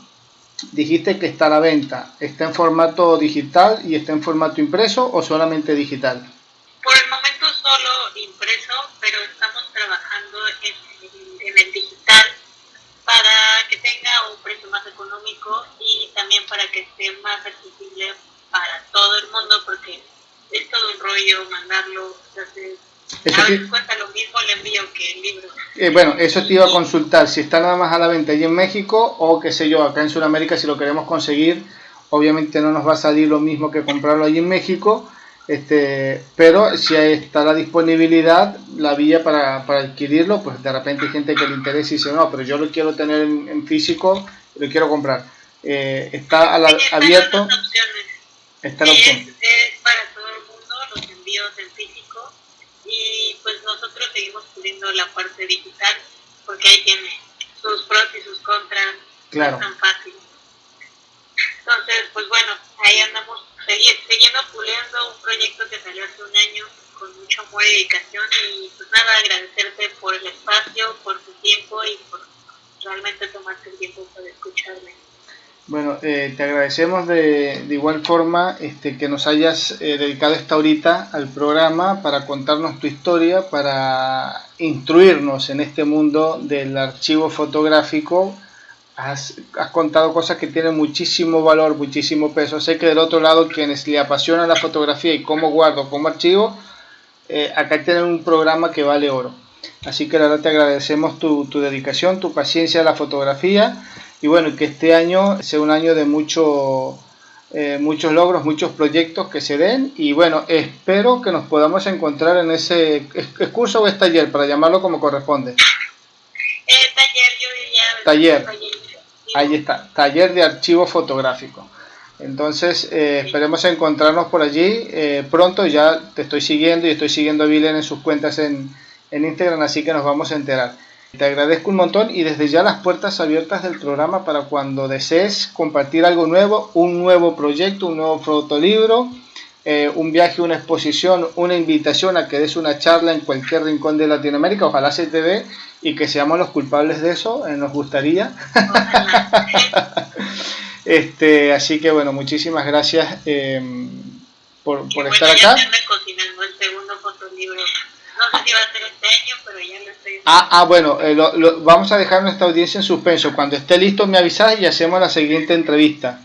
dijiste que está a la venta, ¿está en formato digital y está en formato impreso o solamente digital? Por el momento solo impreso, pero estamos trabajando en el digital para que tenga un precio más económico y también para que esté más accesible para todo el mundo, porque es todo un rollo mandarlo. Entonces, A veces cuesta lo mismo el envío que el libro. Bueno, eso te iba a consultar, si está nada más a la venta allí en México o qué sé yo, acá en Sudamérica si lo queremos conseguir, obviamente no nos va a salir lo mismo que comprarlo allí en México, pero si está la disponibilidad, la vía para adquirirlo, pues de repente hay gente que le interesa y dice, no, pero yo lo quiero tener en físico, lo quiero comprar. Está abierto, está la opción. Es para todo el mundo los envíos en físico y pues nosotros seguimos puliendo la parte digital porque ahí tiene sus pros y sus contras, claro. No es tan fácil. Entonces, pues bueno, ahí andamos siguiendo puliendo un proyecto que salió hace un año con mucho amor y dedicación y pues nada, agradecerte por el espacio, por tu tiempo y por realmente tomarte el tiempo para escucharme. Bueno, te agradecemos de igual forma que nos hayas dedicado esta horita al programa para contarnos tu historia, para instruirnos en este mundo del archivo fotográfico. Has contado cosas que tienen muchísimo valor, muchísimo peso. Sé que del otro lado, quienes le apasiona la fotografía y cómo guardo, cómo archivo, acá tienen un programa que vale oro. Así que la verdad te agradecemos tu dedicación, tu paciencia a la fotografía. Y bueno, que este año sea un año de muchos logros, muchos proyectos que se den. Y bueno, espero que nos podamos encontrar en ese curso o es taller, para llamarlo como corresponde. Taller, yo diría. Taller. Ahí está, taller de archivo fotográfico. Entonces, esperemos encontrarnos por allí pronto. Ya te estoy siguiendo y estoy siguiendo a Vilén en sus cuentas en Instagram, así que nos vamos a enterar. Te agradezco un montón y desde ya las puertas abiertas del programa para cuando desees compartir algo nuevo, un nuevo proyecto, un nuevo fotolibro, un viaje, una exposición, una invitación a que des una charla en cualquier rincón de Latinoamérica. Ojalá se te dé y que seamos los culpables de eso, nos gustaría. Así que bueno, muchísimas gracias por estar acá. Ya estoy cocinando el segundo fotolibro. No sé si va a ser este año, pero ya lo estoy haciendo. Bueno, vamos a dejar nuestra audiencia en suspenso. Cuando esté listo me avisas y hacemos la siguiente entrevista.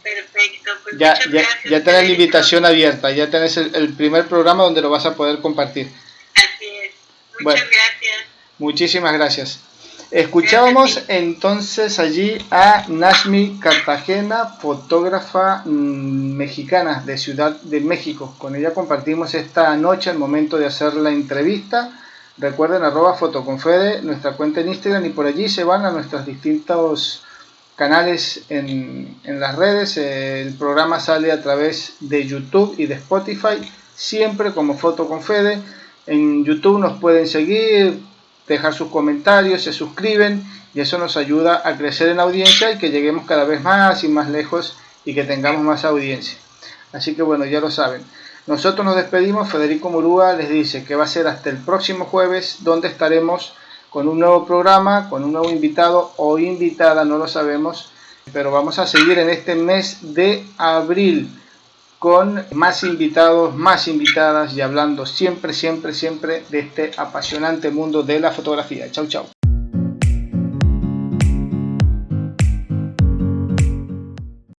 Perfecto, pues ya gracias, tenés la invitación abierta, ya tenés el primer programa donde lo vas a poder compartir. Así es. Muchas gracias. Muchísimas gracias. Escuchábamos entonces allí a Nazmi Cartagena, fotógrafa mexicana de Ciudad de México. Con ella compartimos esta noche el momento de hacer la entrevista. Recuerden @fotoconfede, nuestra cuenta en Instagram, y por allí se van a nuestros distintos canales en las redes. El programa sale a través de YouTube y de Spotify, siempre como Fotoconfede. En YouTube nos pueden seguir, dejar sus comentarios, se suscriben y eso nos ayuda a crecer en audiencia y que lleguemos cada vez más y más lejos y que tengamos más audiencia. Así que bueno, ya lo saben. Nosotros nos despedimos. Federico Murúa les dice que va a ser hasta el próximo jueves, donde estaremos con un nuevo programa, con un nuevo invitado o invitada, no lo sabemos, pero vamos a seguir en este mes de abril con más invitados, más invitadas y hablando siempre de este apasionante mundo de la fotografía. Chau, chau.